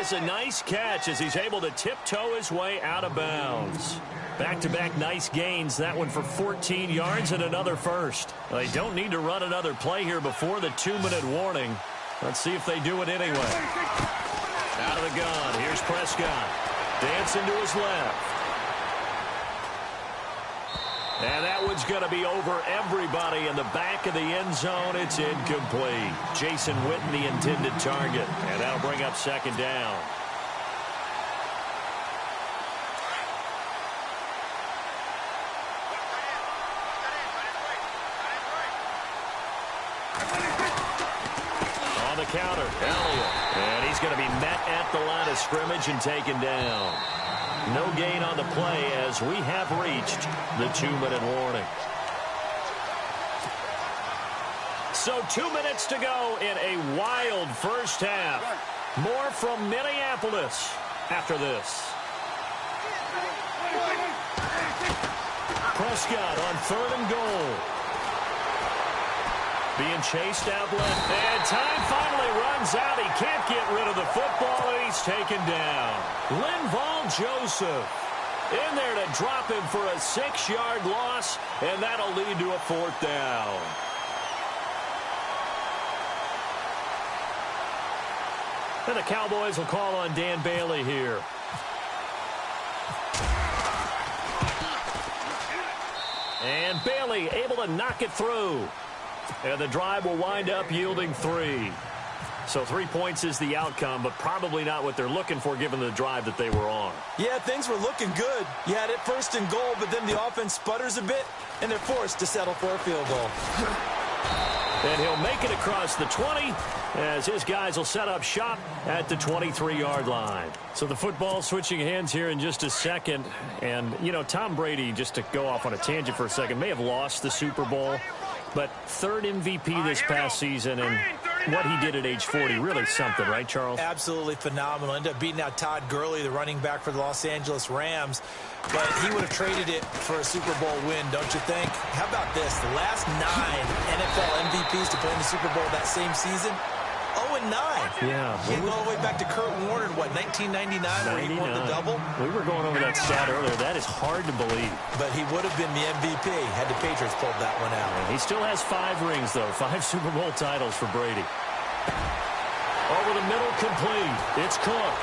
has a nice catch as he's able to tiptoe his way out of bounds. Back-to-back nice gains, that one for 14 yards and another first. They don't need to run another play here before the 2-minute warning. Let's see if they do it anyway. Out of the gun, here's Prescott. Dancing to his left. And that one's going to be over everybody in the back of the end zone. It's incomplete. Jason Witten, the intended target. And that'll bring up second down. On the counter, Elliott. And he's going to be met at the line of scrimmage and taken down. No gain on the play as we have reached the 2-minute warning. So 2 minutes to go in a wild first half. More from Minneapolis after this. Prescott on 3rd and goal. Being chased out left. And time finally runs out. He can't get rid of the football, and he's taken down. Linval Joseph in there to drop him for a 6-yard loss, and that'll lead to a 4th down. And the Cowboys will call on Dan Bailey here. And Bailey able to knock it through. And the drive will wind up yielding 3. So 3 points is the outcome, but probably not what they're looking for given the drive that they were on. Yeah, things were looking good. You had it 1st and goal, but then the offense sputters a bit, and they're forced to settle for a field goal. And he'll make it across the 20 as his guys will set up shop at the 23-yard line. So the football switching hands here in just a second. And, you know, Tom Brady, just to go off on a tangent for a second, may have lost the Super Bowl. But 3rd MVP this past season, and what he did at age 40, really something, right, Charles? Absolutely phenomenal. Ended up beating out Todd Gurley, the running back for the Los Angeles Rams. But he would have traded it for a Super Bowl win, don't you think? How about this? The last 9 NFL MVPs to play in the Super Bowl that same season, 0-9. Yeah. He went all the way back to Kurt Warner in, what, 1999, where he won the double? We were going over that stat earlier. That is hard to believe. But he would have been the MVP had the Patriots pulled that one out. And he still has 5 rings, though. 5 Super Bowl titles for Brady. Over the middle, complete. It's Cook.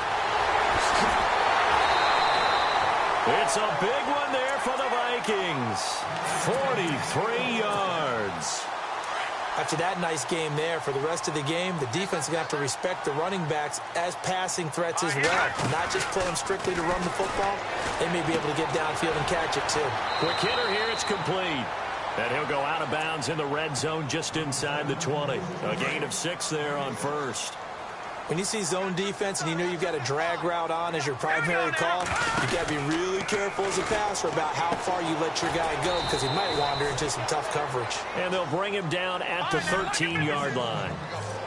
It's a big one there for the Vikings. 43 yards. After that nice game there, for the rest of the game, the defense is going to have to respect the running backs as passing threats as well. Not just play them strictly to run the football. They may be able to get downfield and catch it, too. Quick hitter here, it's complete. And he'll go out of bounds in the red zone just inside the 20. A gain of 6 there on first. When you see zone defense and you know you've got a drag route on as your primary call, you've got to be really careful as a passer about how far you let your guy go because he might wander into some tough coverage. And they'll bring him down at the 13-yard line.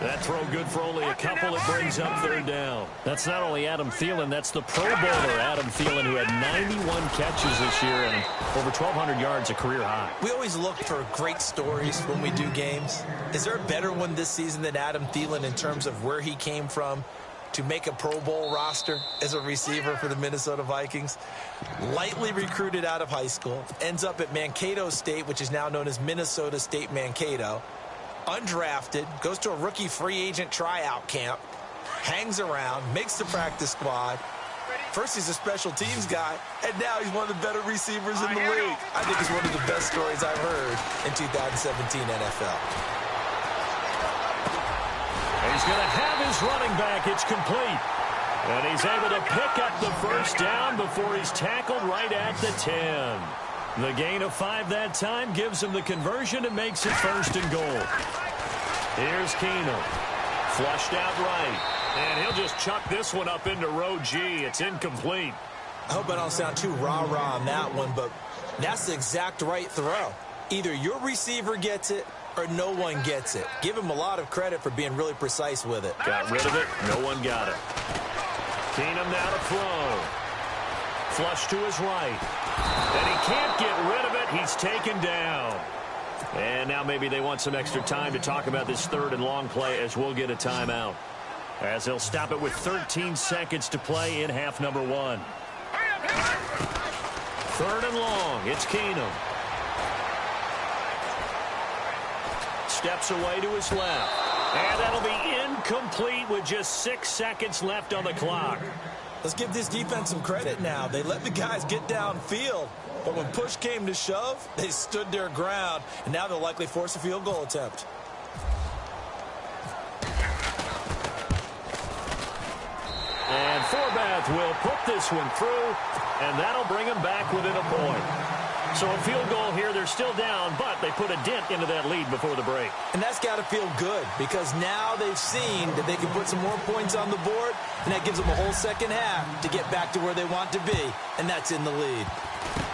That throw good for only a couple. It brings up 3rd down. That's not only Adam Thielen, that's the Pro Bowler Adam Thielen, who had 91 catches this year and over 1,200 yards, a career high. We always look for great stories when we do games. Is there a better one this season than Adam Thielen in terms of where he came from to make a Pro Bowl roster as a receiver for the Minnesota Vikings? Lightly recruited out of high school, ends up at Mankato State, which is now known as Minnesota State Mankato. Undrafted, goes to a rookie free agent tryout camp, hangs around, makes the practice squad. First he's a special teams guy, and now he's one of the better receivers in the league. I think it's one of the best stories I've heard in 2017 NFL. He's going to have his running back. It's complete. And he's able to pick up the first down before he's tackled right at the 10. The gain of 5 that time gives him the conversion and makes it 1st and goal. Here's Keenum. Flushed out right. And he'll just chuck this one up into row G. It's incomplete. I hope I don't sound too rah-rah on that one, but that's the exact right throw. Either your receiver gets it or no one gets it. Give him a lot of credit for being really precise with it. Got rid of it. No one got it. Keenum now to throw. Flush to his right. And he can't get rid of it. He's taken down. And now maybe they want some extra time to talk about this 3rd and long play as we'll get a timeout. as they'll stop it with 13 seconds to play in half number 1. 3rd and long. It's Keenum. Steps away to his left. And that'll be incomplete with just 6 seconds left on the clock. Let's give this defense some credit now. They let the guys get downfield, but when push came to shove, they stood their ground, and now they'll likely force a field goal attempt. And Forbath will put this one through, and that'll bring them back within a point. So a field goal here, they're still down, but they put a dent into that lead before the break. And that's got to feel good, because now they've seen that they can put some more points on the board, and that gives them a whole second half to get back to where they want to be, and that's in the lead.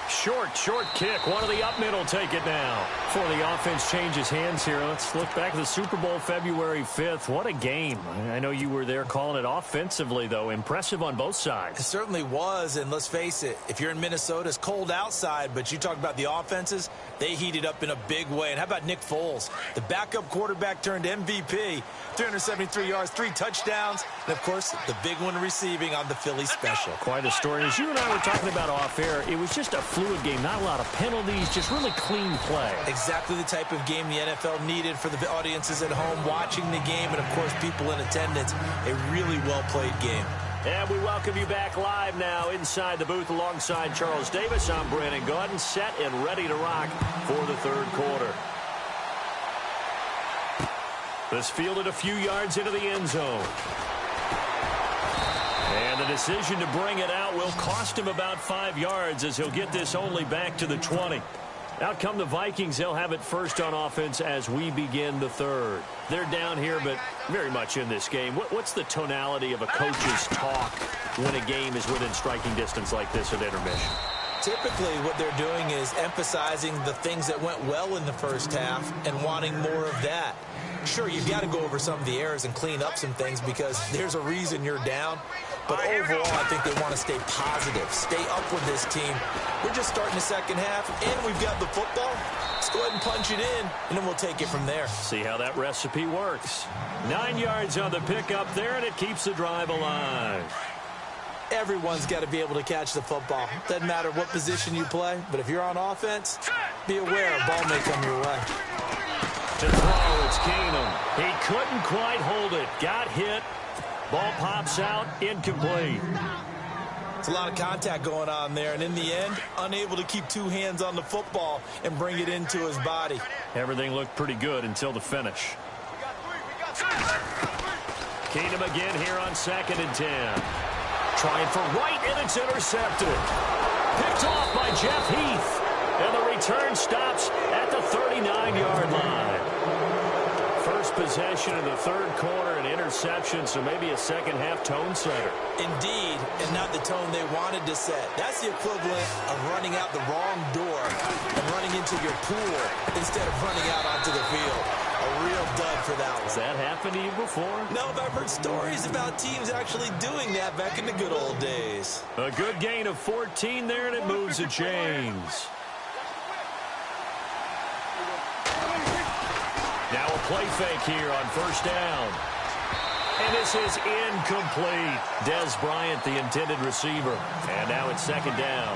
Short kick. One of the up mid will take it now. Before the offense changes hands here, let's look back at the Super Bowl February 5th. What a game. I know you were there calling it offensively, though. Impressive on both sides. It certainly was, and let's face it, if you're in Minnesota, it's cold outside, but you talk about the offenses, they heated up in a big way. And how about Nick Foles? The backup quarterback turned MVP, 373 yards, 3 touchdowns, and, of course, the big one receiving on the Philly special. Quite a story. As you and I were talking about off air, it was just a fluid game, not a lot of penalties, just really clean play. Exactly the type of game the NFL needed for the audiences at home watching the game, and, of course, people in attendance. A really well-played game. And we welcome you back live now inside the booth alongside Charles Davis. I'm Brandon Gaudin, set and ready to rock for the 3rd quarter. This fielded a few yards into the end zone. And the decision to bring it out will cost him about 5 yards, as he'll get this only back to the 20. Out come the Vikings. They'll have it first on offense as we begin the 3rd. They're down here, but very much in this game. What's the tonality of a coach's talk when a game is within striking distance like this at intermission? Typically, what they're doing is emphasizing the things that went well in the first half and wanting more of that. Sure, you've got to go over some of the errors and clean up some things because there's a reason you're down. But overall, I think they want to stay positive, stay up with this team. We're just starting the second half, and we've got the football. Let's go ahead and punch it in, and then we'll take it from there. See how that recipe works. 9 yards on the pickup there, and it keeps the drive alive. Everyone's got to be able to catch the football. Doesn't matter what position you play, but if you're on offense, be aware a ball may come your way. To throw, it's Keenum. He couldn't quite hold it. Got hit. Ball pops out, incomplete. It's a lot of contact going on there, and in the end, unable to keep 2 hands on the football and bring it into his body. Everything looked pretty good until the finish. Keenum again here on 2nd and 10. Trying for right, and it's intercepted. Picked off by Jeff Heath. And the return stops at the 39-yard line. First possession in the 3rd quarter, an interception, so maybe a second-half tone setter. Indeed, and not the tone they wanted to set. That's the equivalent of running out the wrong door and running into your pool instead of running out onto the field. A real dud for that one. Has that happened to you before? No, but I've heard stories about teams actually doing that back in the good old days. A good gain of 14 there, and it moves the chains. Now a play fake here on 1st down. And this is incomplete. Dez Bryant, the intended receiver. And now it's 2nd down.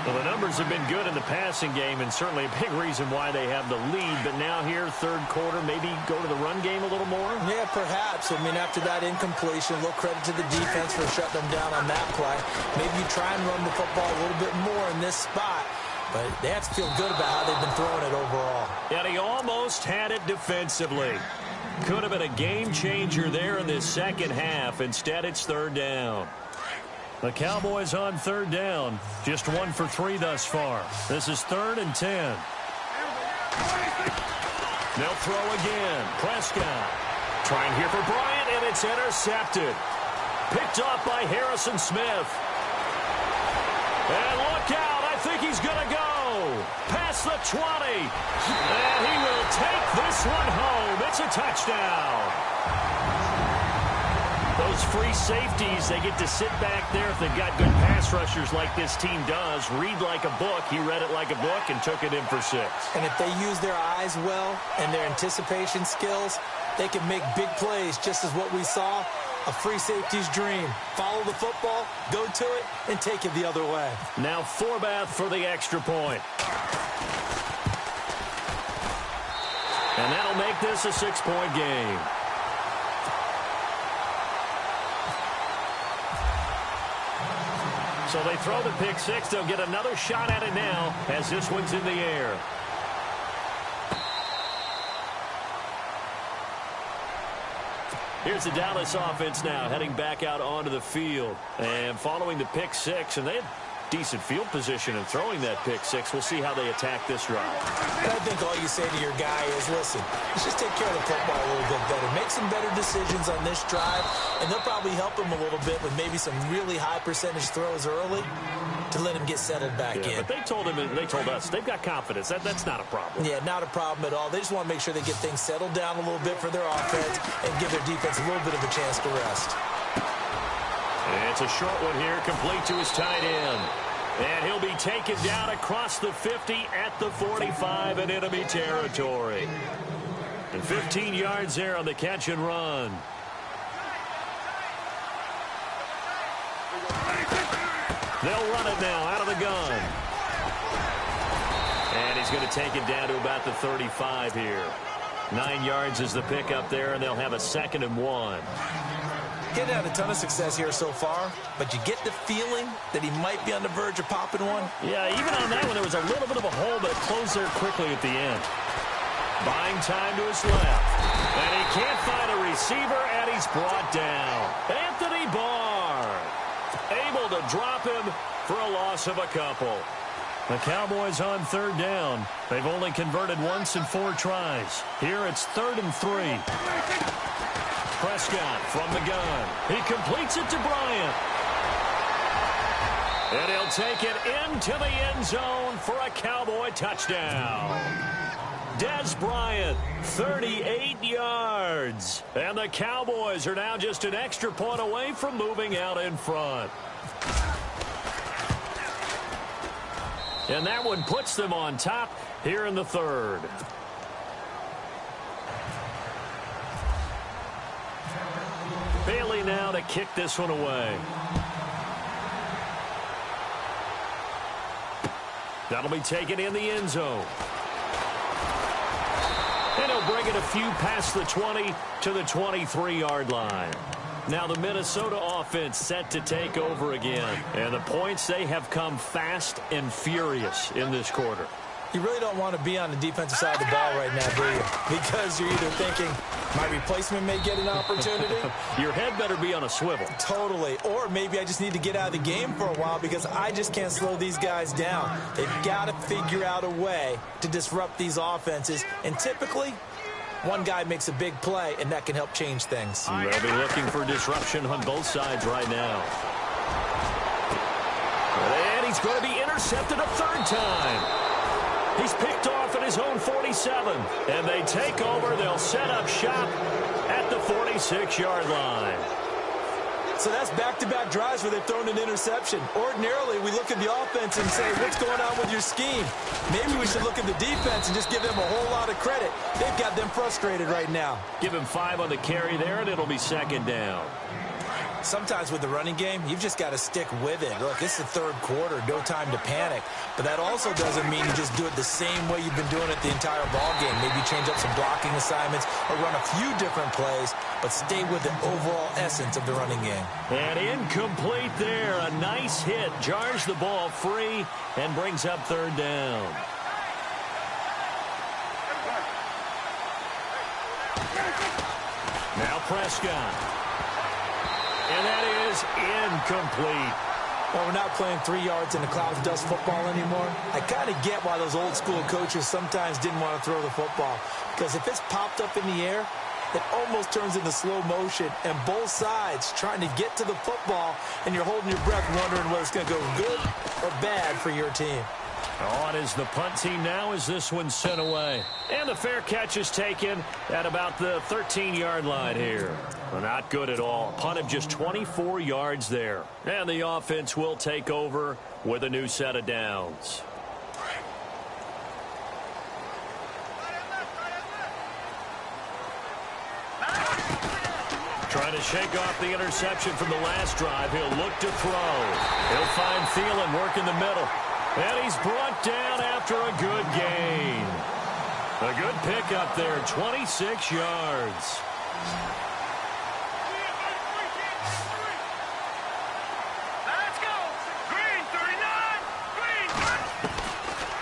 Well, the numbers have been good in the passing game, and certainly a big reason why they have the lead. But now here, 3rd quarter, maybe go to the run game a little more? Yeah, perhaps. I mean, after that incompletion, a little credit to the defense for shutting them down on that play. Maybe you try and run the football a little bit more in this spot. But they have to feel good about how they've been throwing it overall. And he almost had it defensively. Could have been a game changer there in this second half. Instead, it's 3rd down. The Cowboys on 3rd down. Just 1 for 3 thus far. This is 3rd and 10. They'll throw again. Prescott trying here for Bryant, and it's intercepted. Picked off by Harrison Smith. And look out. I think he's going to go past the 20. And he will take this one home. It's a touchdown. Those free safeties, they get to sit back there if they've got good pass rushers like this team does. Read like a book. He read it like a book and took it in for 6. And if they use their eyes well and their anticipation skills, they can make big plays, just as what we saw A free safety's dream. Follow the football, go to it, and take it the other way. Now Forbath for the extra point. And that'll make this a 6-point game. So they throw the pick six. They'll get another shot at it now as this one's in the air. Here's the Dallas offense now heading back out onto the field. And following the pick six, and they had decent field position in throwing that pick six. We'll see how they attack this drive. And I think all you say to your guy is, listen, let's just take care of the football a little bit better. Make some better decisions on this drive, and they'll probably help him a little bit with maybe some really high percentage throws early to let him get settled back in. But they told us, they've got confidence. That's not a problem. Yeah, not a problem at all. They just want to make sure they get things settled down a little bit for their offense and give their defense a little bit of a chance to rest. It's a short one here, complete to his tight end. And he'll be taken down across the 50 at the 45 in enemy territory. And 15 yards there on the catch and run. They'll run it now out of the gun. And he's going to take it down to about the 35 here. 9 yards is the pickup there, and they'll have a 2nd and 1. Getting had a ton of success here so far, but you get the feeling that he might be on the verge of popping one. Yeah, even on that one, there was a little bit of a hole, but it closed there quickly at the end. Buying time to his left. And he can't find a receiver, and he's brought down. Anthony Barr able to drop him for a loss of a couple. The Cowboys on 3rd down. They've only converted once in 4 tries. Here it's 3rd and 3. Prescott from the gun. He completes it to Bryant. And he'll take it into the end zone for a Cowboy touchdown. Des Bryant, 38 yards. And the Cowboys are now just an extra point away from moving out in front. And that one puts them on top here in the 3rd. Bailey now to kick this one away. That'll be taken in the end zone. And he'll bring it a few past the 20 to the 23-yard line. Now the Minnesota offense set to take over again. And the points, they have come fast and furious in this quarter. You really don't want to be on the defensive side of the ball right now, do you? Because you're either thinking, my replacement may get an opportunity. Your head better be on a swivel. Totally. Or maybe I just need to get out of the game for a while because I just can't slow these guys down. They've got to figure out a way to disrupt these offenses. And typically, one guy makes a big play, and that can help change things. They'll be looking for disruption on both sides right now. And he's going to be intercepted a 3rd time. He's picked off at his own 47. And they take over. They'll set up shop at the 46-yard line. So that's back-to-back drives where they've thrown an interception. Ordinarily, we look at the offense and say, what's going on with your scheme? Maybe we should look at the defense and just give them a whole lot of credit. They've got them frustrated right now. Give him 5 on the carry there, and it'll be 2nd down. Sometimes with the running game, you've just got to stick with it. Look, this is the 3rd quarter, no time to panic. But that also doesn't mean you just do it the same way you've been doing it the entire ball game. Maybe change up some blocking assignments or run a few different plays, but stay with the overall essence of the running game. And incomplete there. A nice hit. Jars the ball free and brings up 3rd down. Now Prescott. And that is incomplete. Well, we're not playing 3 yards in a cloud of dust football anymore. I kind of get why those old school coaches sometimes didn't want to throw the football. Because if it's popped up in the air, it almost turns into slow motion. And both sides trying to get to the football, and you're holding your breath wondering whether it's going to go good or bad for your team. On is the punt team now as this one's sent away. And the fair catch is taken at about the 13-yard line here. Well, not good at all. Punt of just 24 yards there. And the offense will take over with a new set of downs. Trying to shake off the interception from the last drive. He'll look to throw. He'll find Thielen working the middle. And he's brought down after a good gain. A good pickup there, 26 yards.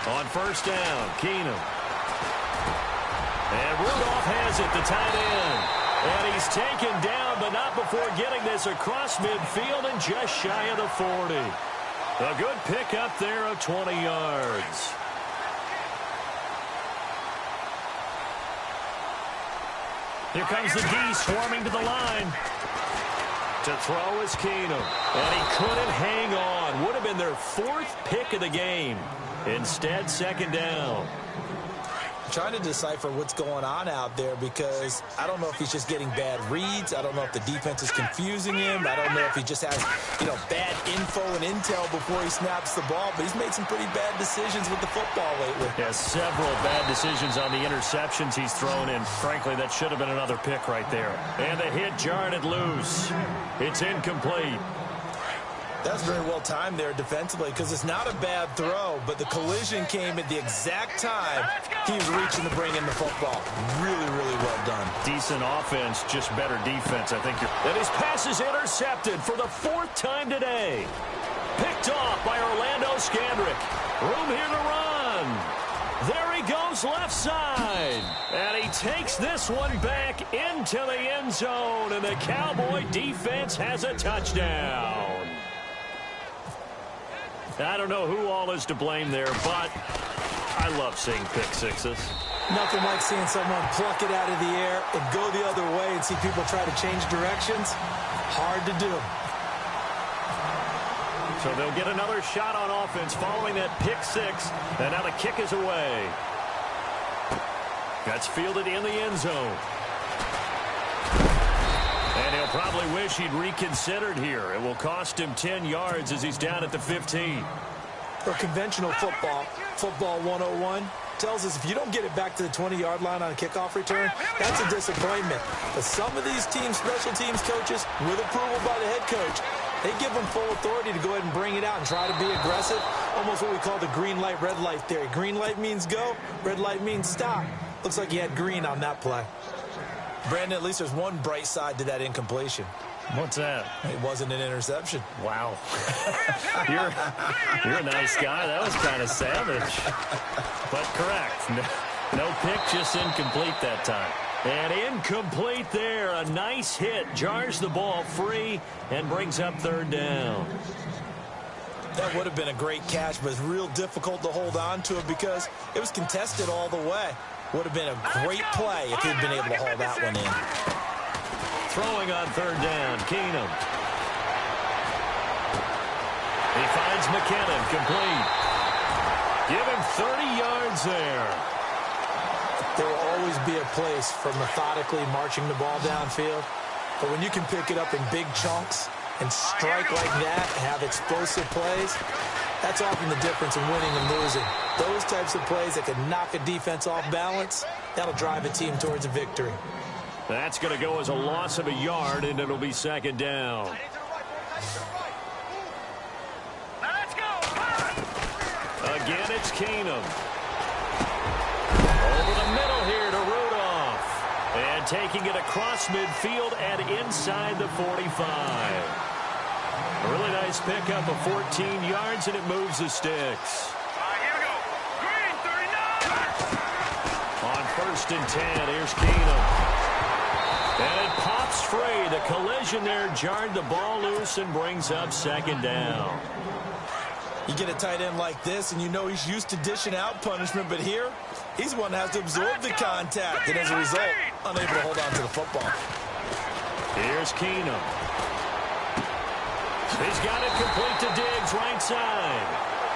On first down, Keenum. And Rudolph has it, the tight end. And he's taken down, but not before getting this across midfield and just shy of the 40. A good pickup there of 20 yards. Here comes the D swarming to the line. To throw is Keenum. And he couldn't hang on. Would have been their 4th pick of the game. Instead, second down. I'm trying to decipher what's going on out there because I don't know if he's just getting bad reads. I don't know if the defense is confusing him. I don't know if he just has, bad info and intel before he snaps the ball. But he's made some pretty bad decisions with the football lately. Yeah, several bad decisions on the interceptions he's thrown in. Frankly, that should have been another pick right there. And the hit jarred it loose. It's incomplete. That's very well timed there defensively because it's not a bad throw, but the collision came at the exact time he was reaching to bring in the football. Really, really well done. Decent offense, just better defense. I think and his pass is intercepted for the 4th time today. Picked off by Orlando Scandrick. Room here to run. There he goes left side. And he takes this one back into the end zone, and the Cowboy defense has a touchdown. I don't know who all is to blame there, but I love seeing pick sixes. Nothing like seeing someone pluck it out of the air and go the other way and see people try to change directions. Hard to do. So they'll get another shot on offense following that pick six, and now the kick is away. That's fielded in the end zone. And he'll probably wish he'd reconsidered here. It will cost him 10 yards as he's down at the 15. For conventional football 101, tells us if you don't get it back to the 20-yard line on a kickoff return, that's a disappointment. But some of these teams, special teams coaches, with approval by the head coach, they give them full authority to go ahead and bring it out and try to be aggressive. Almost what we call the green light, red light theory. Green light means go, red light means stop. Looks like he had green on that play. Brandon, at least there's one bright side to that incompletion. What's that? It wasn't an interception. Wow. You're a nice guy. That was kind of savage. But correct. No pick, just incomplete that time. And incomplete there. A nice hit. Jars the ball free and brings up third down. That would have been a great catch, but it's real difficult to hold on to it because it was contested all the way. Would have been a great play if he'd been able to haul that one in. Throwing on third down, Keenum. He finds McKinnon, complete. Give him 30 yards there. There will always be a place for methodically marching the ball downfield. But when you can pick it up in big chunks and strike like that and have explosive plays, that's often the difference in winning and losing. Those types of plays that can knock a defense off balance, that'll drive a team towards a victory. That's going to go as a loss of a yard, and it'll be second down. Again, it's Keenum. Over the middle here to Rudolph. And taking it across midfield and inside the 45. A really nice pickup of 14 yards, and it moves the sticks. On first and 10, here's Keenum. And it pops free. The collision there jarred the ball loose and brings up second down. You get a tight end like this, and you know he's used to dishing out punishment, but here, he's the one that has to absorb the contact, and as a result, unable to hold on to the football. Here's Keenum. He's got it complete to Diggs, right side.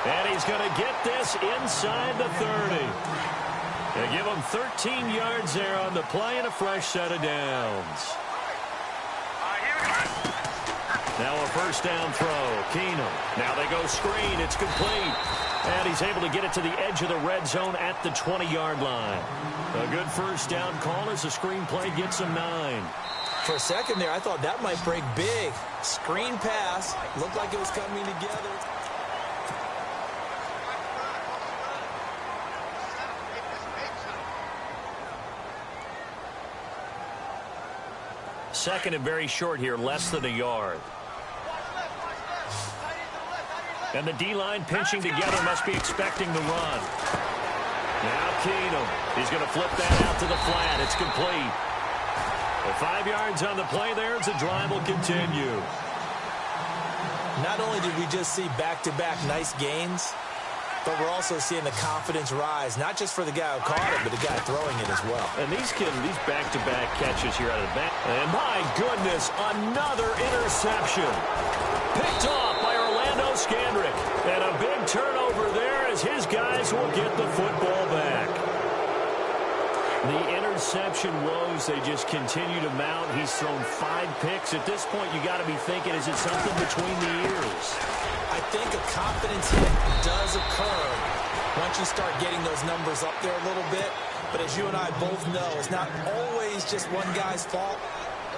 And he's going to get this inside the 30. They give him 13 yards there on the play and a fresh set of downs. Now a first down throw. Keenum. Now they go screen. It's complete. And he's able to get it to the edge of the red zone at the 20-yard line. A good first down call as the screen play gets him 9. For a second there, I thought that might break big. Screen pass. Looked like it was coming together. Second and very short here, less than a yard. And the D-line pinching together, must be expecting the run. Now Keenum. He's going to flip that out to the flat. It's complete. 5 yards on the play there as the drive will continue. Not only did we just see back-to-back nice gains, but we're also seeing the confidence rise, not just for the guy who caught it, but the guy throwing it as well. And these back-to-back catches here out of the back. And my goodness, another interception. Picked off by Orlando Scandrick. And a big turnover there as his guys will get the football back. The interception woes, they just continue to mount. He's thrown 5 picks. At this point, you got to be thinking, is it something between the ears? I think a confidence hit does occur once you start getting those numbers up there a little bit. But as you and I both know, it's not always just one guy's fault.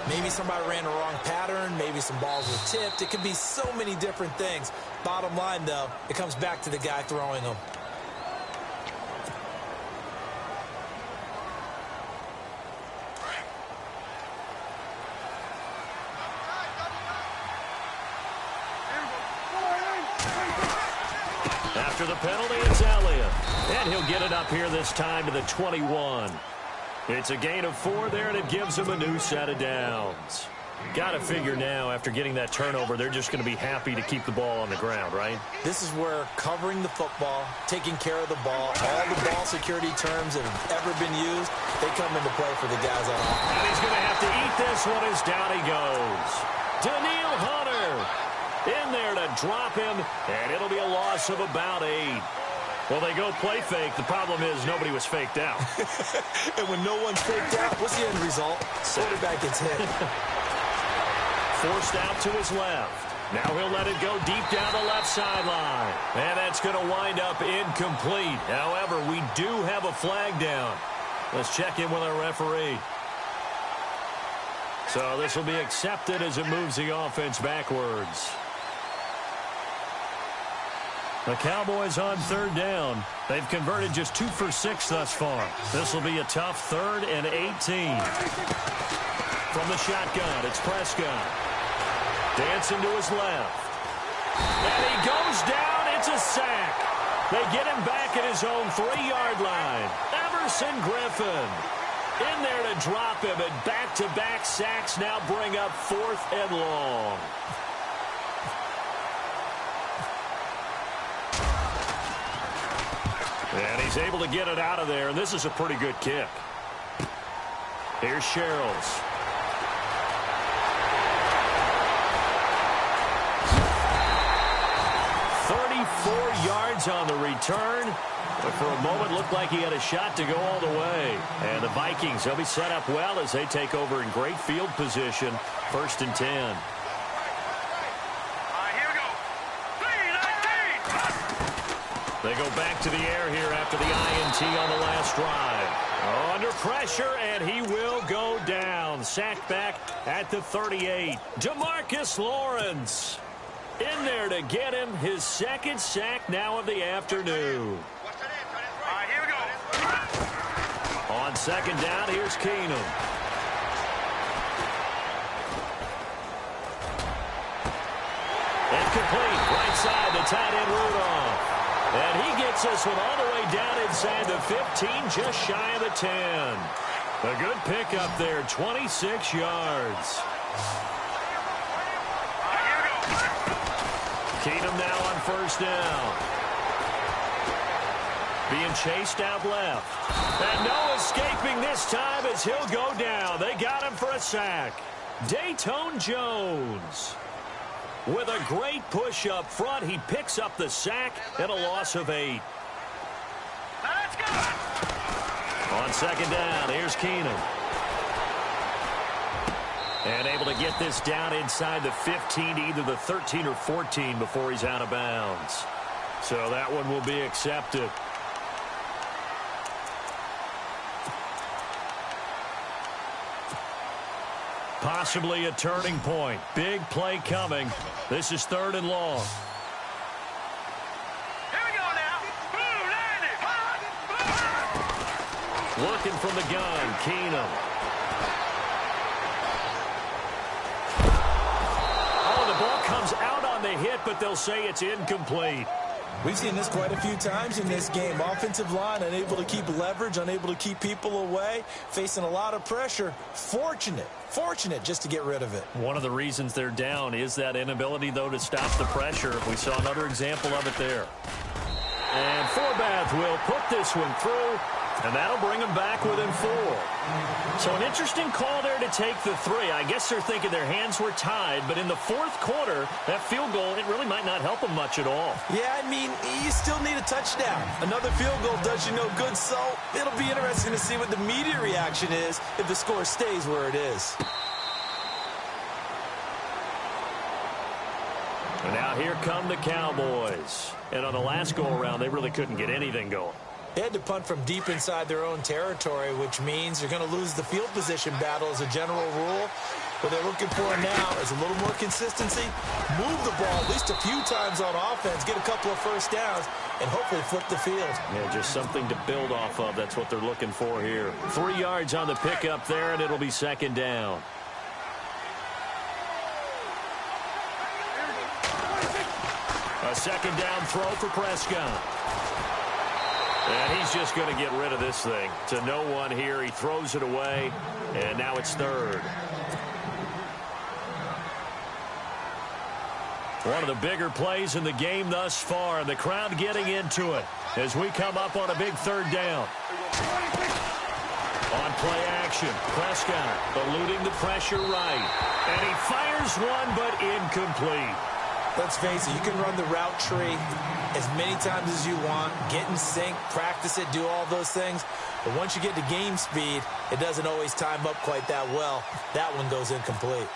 Maybe somebody ran the wrong pattern. Maybe some balls were tipped. It could be so many different things. Bottom line, though, it comes back to the guy throwing them. After the penalty, it's Elliott. And he'll get it up here this time to the 21. It's a gain of 4 there, and it gives him a new set of downs. Got to figure now, after getting that turnover, they're just going to be happy to keep the ball on the ground, right? This is where covering the football, taking care of the ball, all the ball security terms that have ever been used, they come into play for the guys on offense. And he's going to have to eat this one as down he goes. Daniil Hunter in there to drop him, and it'll be a loss of about 8. Well, they go play fake. The problem is nobody was faked out. And when no one's faked out, what's the end result? Quarterback gets hit. Forced out to his left. Now he'll let it go deep down the left sideline. And that's going to wind up incomplete. However, we do have a flag down. Let's check in with our referee. So this will be accepted as it moves the offense backwards. The Cowboys on 3rd down. They've converted just 2 for 6 thus far. This will be a tough 3rd and 18. From the shotgun, it's Prescott. Dancing to his left. And he goes down. It's a sack. They get him back at his own 3-yard line. Everson Griffin in there to drop him. And back-to-back sacks now bring up 4th and long. And he's able to get it out of there, and this is a pretty good kick. Here's Sherrills. Yards on the return, but for a moment looked like he had a shot to go all the way. And the Vikings, they'll be set up well as they take over in great field position. 1st and 10. Here we go. 3-19. They go back to the air here after the INT on the last drive. Under pressure, and he will go down. Sacked back at the 38. DeMarcus Lawrence in there to get him his 2nd sack now of the afternoon. Here we go. On 2nd down, here's Keenum. Incomplete. Right side to tight end Rudolph. And he gets this one all the way down inside the 15, just shy of the 10. A good pickup there, 26 yards. Keenum now on 1st down. Being chased out left. And no escaping this time as he'll go down. They got him for a sack. Dayton Jones with a great push up front. He picks up the sack and a loss of 8. Let's go. On 2nd down, here's Keenum. And able to get this down inside the 15, either the 13 or 14 before he's out of bounds. So that one will be accepted. Possibly a turning point. Big play coming. This is 3rd and long. Here we go now. Boom, landed. Working from the gun, Keenum. Oh, the ball comes out on the hit, but they'll say it's incomplete. We've seen this quite a few times in this game. Offensive line unable to keep leverage, unable to keep people away, facing a lot of pressure. Fortunate just to get rid of it. One of the reasons they're down is that inability, though, to stop the pressure. We saw another example of it there. And Forbath will put this one through, and that'll bring them back within 4. So an interesting call there to take the 3. I guess they're thinking their hands were tied, but in the 4th quarter, that field goal, it really might not help them much at all. Yeah, I mean, you still need a touchdown. Another field goal does you no good, so it'll be interesting to see what the media reaction is if the score stays where it is. And now here come the Cowboys. And on the last go-around, they really couldn't get anything going. They had to punt from deep inside their own territory, which means you're going to lose the field position battle as a general rule. What they're looking for now is a little more consistency, move the ball at least a few times on offense, get a couple of first downs, and hopefully flip the field. Yeah, just something to build off of. That's what they're looking for here. 3 yards on the pickup there, and it'll be 2nd down. A 2nd down throw for Prescott. And he's just going to get rid of this thing. To no one here. He throws it away, and now it's 3rd. One of the bigger plays in the game thus far, and the crowd getting into it as we come up on a big 3rd down. On play action, Prescott eluding the pressure right. And he fires one, but incomplete. Let's face it, you can run the route tree as many times as you want, get in sync, practice it, do all those things. But once you get to game speed, it doesn't always time up quite that well. That one goes incomplete.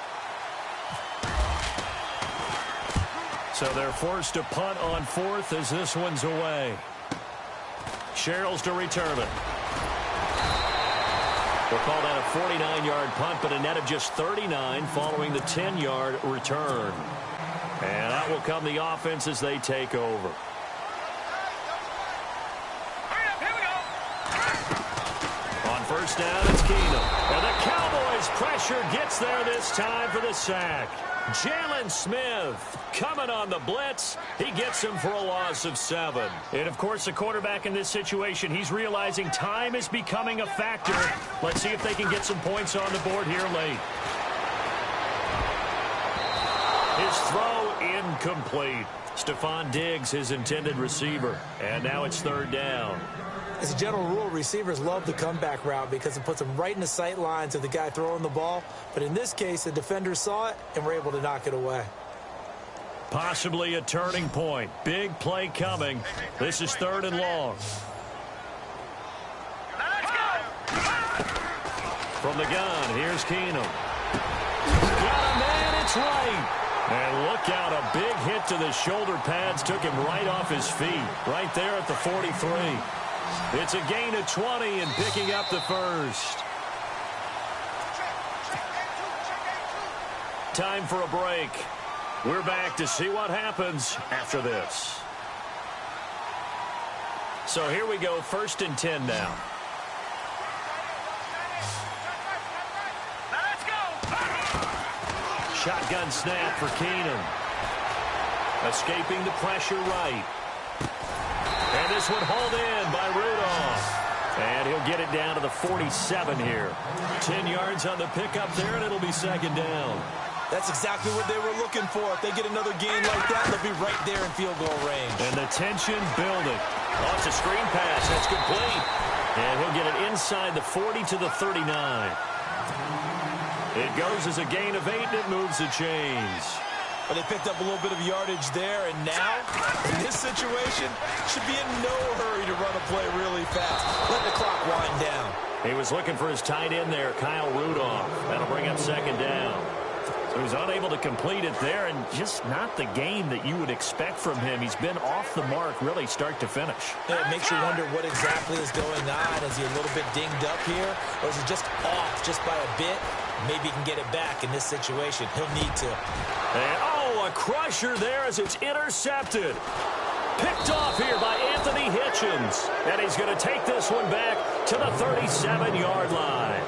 So they're forced to punt on 4th as this one's away. Sherrills to return it. We'll call that a 49-yard punt, but a net of just 39 following the 10-yard return. And that will come the offense as they take over. On 1st down, it's Keenum. And the Cowboys' pressure gets there this time for the sack. Jalen Smith coming on the blitz. He gets him for a loss of 7. And, of course, the quarterback in this situation, he's realizing time is becoming a factor. Let's see if they can get some points on the board here late. His throw incomplete. Stephon Diggs, his intended receiver. And now it's 3rd down. As a general rule, receivers love the comeback route because it puts them right in the sight lines of the guy throwing the ball. But in this case, the defenders saw it and were able to knock it away. Possibly a turning point. Big play coming. This is 3rd and long. From the gun, here's Keenum. Got a man, it's right. And look out, a big hit to the shoulder pads took him right off his feet, right there at the 43. It's a gain of 20 and picking up the 1st. Time for a break. We're back to see what happens after this. So here we go, 1st and 10 now. Shotgun snap for Keenum. Escaping the pressure right. And this one hauled in by Rudolph. And he'll get it down to the 47 here. 10 yards on the pickup there, and it'll be 2nd down. That's exactly what they were looking for. If they get another gain like that, they'll be right there in field goal range. And the tension building. Oh, it's a screen pass. That's complete. And he'll get it inside the 40 to the 39. It goes as a gain of 8, and it moves the chains. But they picked up a little bit of yardage there, and now, in this situation, should be in no hurry to run a play really fast. Let the clock wind down. He was looking for his tight end there, Kyle Rudolph. That'll bring up 2nd down. So he's unable to complete it there, and just not the game that you would expect from him. He's been off the mark, really, start to finish. Yeah, it makes you wonder what exactly is going on. Is he a little bit dinged up here, or is he just off just by a bit? Maybe he can get it back in this situation. He'll need to. And, oh, a crusher there as it's intercepted. Picked off here by Anthony Hitchens. And he's going to take this one back to the 37-yard line.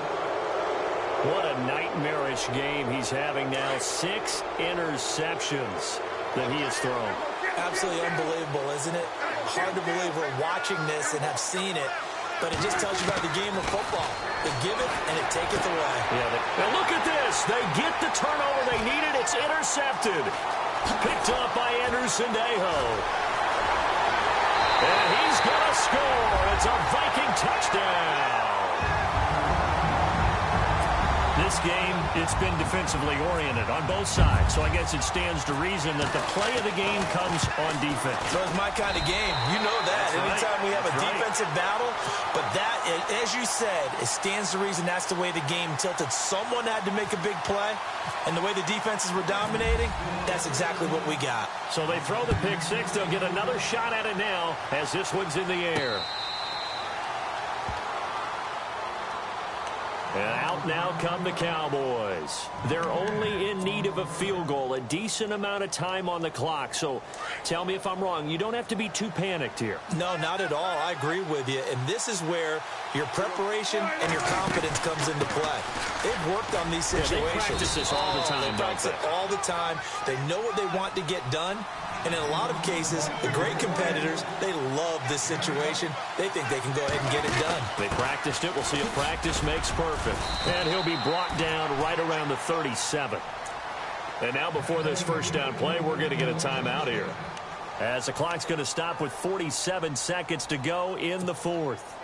What a nightmarish game he's having now. 6 interceptions that he has thrown. Absolutely unbelievable, isn't it? Hard to believe we're watching this and have seen it, but it just tells you about the game of football. They give it, and it taketh away. Yeah, and look at this. They get the turnover they needed. It's intercepted. Picked up by Anderson Dejo. And he's going to score. It's a Viking touchdown. This game, it's been defensively oriented on both sides, so I guess it stands to reason that the play of the game comes on defense. So it's my kind of game. You know that. That's Anytime right. we have a defensive battle, but that, as you said, it stands to reason that's the way the game tilted. Someone had to make a big play, and the way the defenses were dominating, that's exactly what we got. So they throw the pick six. They'll get another shot at it now as this one's in the air. And out now come the Cowboys. They're only in need of a field goal, a decent amount of time on the clock. So tell me if I'm wrong. You don't have to be too panicked here. No, not at all. I agree with you. And this is where your preparation and your confidence comes into play. They've worked on these situations. They practice this all the time. They practice it all the time. They know what they want to get done. And in a lot of cases, the great competitors, they love this situation. They think they can go ahead and get it done. They practiced it. We'll see if practice makes perfect. And he'll be brought down right around the 37. And now before this first down play, we're going to get a timeout here, as the clock's going to stop with 47 seconds to go in the fourth.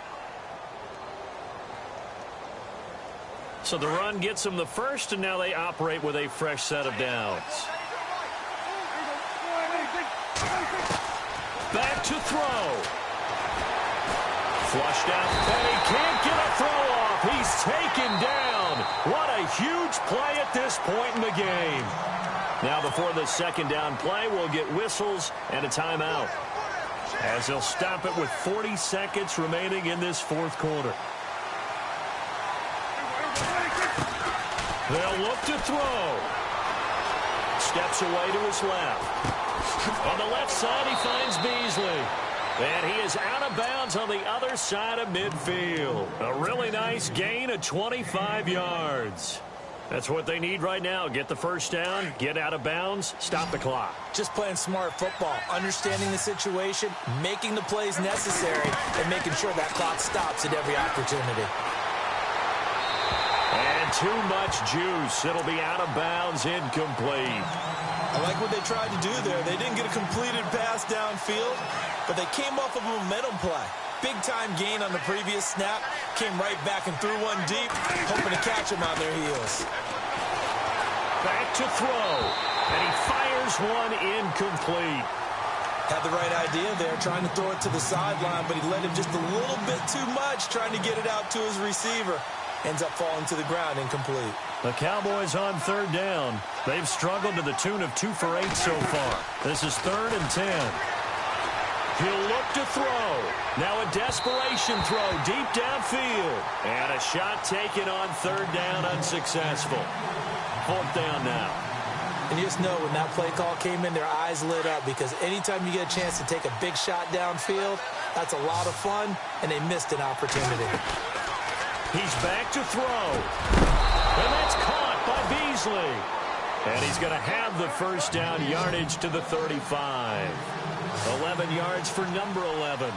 So the run gets them the first, and now they operate with a fresh set of downs. Back to throw. Flushed out, and he can't get a throw off. He's taken down. What a huge play at this point in the game. Now before the second down play, we'll get whistles and a timeout, as they'll stop it with 40 seconds remaining in this fourth quarter. They'll look to throw. Steps away to his left. On the left side, he finds Beasley. And he is out of bounds on the other side of midfield. A really nice gain of 25 yards. That's what they need right now. Get the first down, get out of bounds, stop the clock. Just playing smart football, understanding the situation, making the plays necessary, and making sure that clock stops at every opportunity. And too much juice. It'll be out of bounds, incomplete. I like what they tried to do there. They didn't get a completed pass downfield, but they came off of a momentum play. Big-time gain on the previous snap. Came right back and threw one deep, hoping to catch them on their heels. Back to throw. And he fires one incomplete. Had the right idea there, trying to throw it to the sideline, but he let him just a little bit too much, trying to get it out to his receiver. Ends up falling to the ground incomplete. The Cowboys on third down. They've struggled to the tune of 2 for 8 so far. This is 3rd and 10. He'll look to throw. Now a desperation throw deep downfield. And a shot taken on third down, unsuccessful. 4th down now. And you just know when that play call came in, their eyes lit up, because anytime you get a chance to take a big shot downfield, that's a lot of fun, and they missed an opportunity. He's back to throw. And that's caught by Beasley. And he's going to have the first down, yardage to the 35. 11 yards for number 11.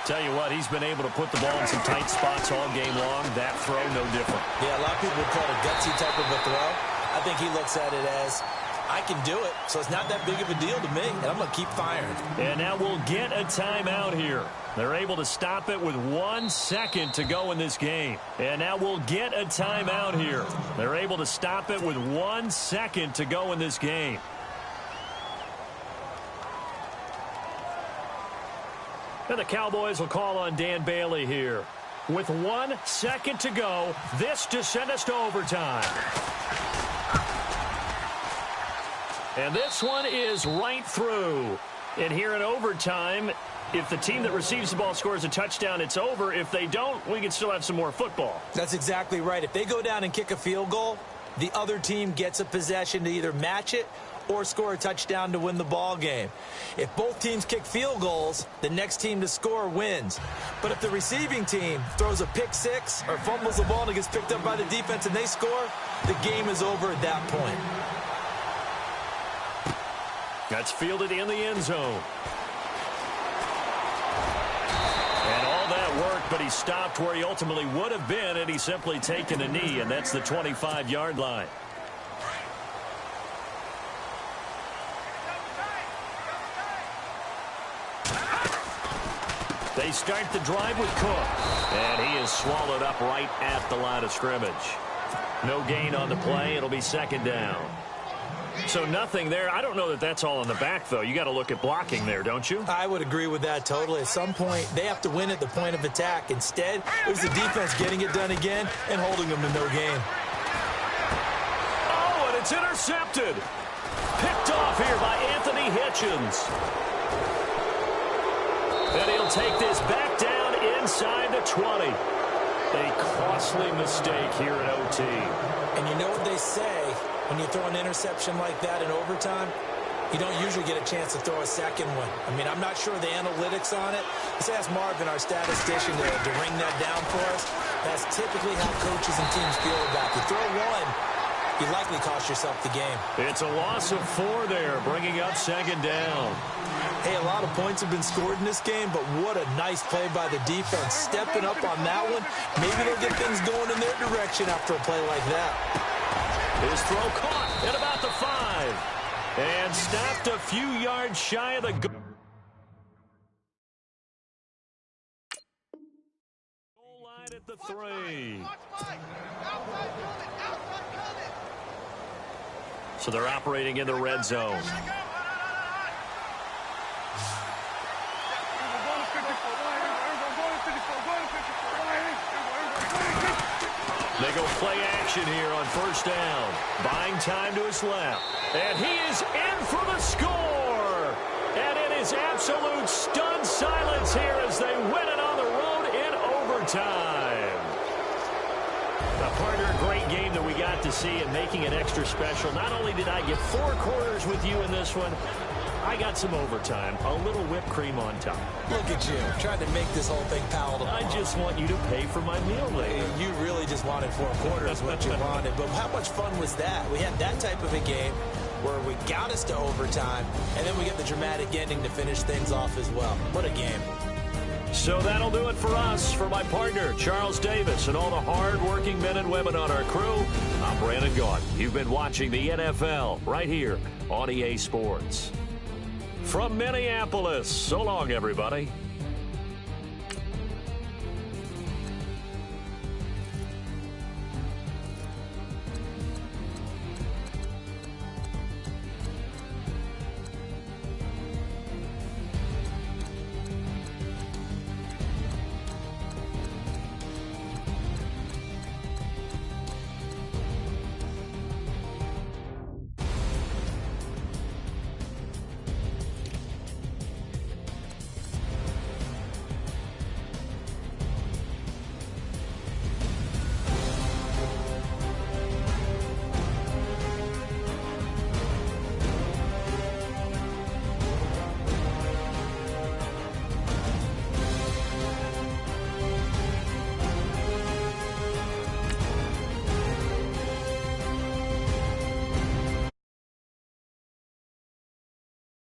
Tell you what, he's been able to put the ball in some tight spots all game long. That throw, no different. Yeah, a lot of people would call it a gutsy type of a throw. I think he looks at it as, I can do it, so it's not that big of a deal to me, and I'm going to keep firing. And now we'll get a timeout here. They're able to stop it with 1 second to go in this game. And now we'll get a timeout here. They're able to stop it with 1 second to go in this game. And the Cowboys will call on Dan Bailey here. With 1 second to go, this to send us to overtime. And this one is right through. And here in overtime, if the team that receives the ball scores a touchdown, it's over. If they don't, we can still have some more football. That's exactly right. If they go down and kick a field goal, the other team gets a possession to either match it or score a touchdown to win the ball game. If both teams kick field goals, the next team to score wins. But if the receiving team throws a pick six or fumbles the ball and it gets picked up by the defense and they score, the game is over at that point. That's fielded in the end zone. And all that work, but he stopped where he ultimately would have been, and he's simply taken a knee, and that's the 25-yard line. They start the drive with Cook, and he is swallowed up right at the line of scrimmage. No gain on the play. It'll be second down. So nothing there. I don't know that that's all in the back, though. You got to look at blocking there, don't you? I would agree with that totally. At some point, they have to win at the point of attack. Instead, it was the defense getting it done again and holding them to no gain. Oh, and it's intercepted. Picked off here by Anthony Hitchens. And he'll take this back down inside the 20. A costly mistake here at OT. And you know what they say, when you throw an interception like that in overtime, you don't usually get a chance to throw a second one. I mean, I'm not sure of the analytics on it. Let's ask Marvin, our statistician, to ring that down for us. That's typically how coaches and teams feel about it. You throw one, you likely cost yourself the game. It's a loss of 4 there, bringing up second down. Hey, a lot of points have been scored in this game, but what a nice play by the defense. Stepping up on that one, maybe they'll get things going in their direction after a play like that. His throw caught at about the 5. And stopped a few yards shy of the goal line at the 3. So they're operating in the red zone. They go play action here on first down. Buying time to his left. And he is in for the score. And it is absolute stunned silence here as they win it on the road in overtime. Now, partner, a great game that we got to see and making it extra special. Not only did I get 4 quarters with you in this one, I got some overtime, a little whipped cream on top. Look at you, trying to make this whole thing palatable. I just want you to pay for my meal later. You really just wanted 4 quarters, what you wanted. But how much fun was that? We had that type of a game where we got us to overtime, and then we get the dramatic ending to finish things off as well. What a game. So that'll do it for us. For my partner, Charles Davis, and all the hard-working men and women on our crew, I'm Brandon Gaudin. You've been watching the NFL right here on EA Sports. From Minneapolis, so long, everybody.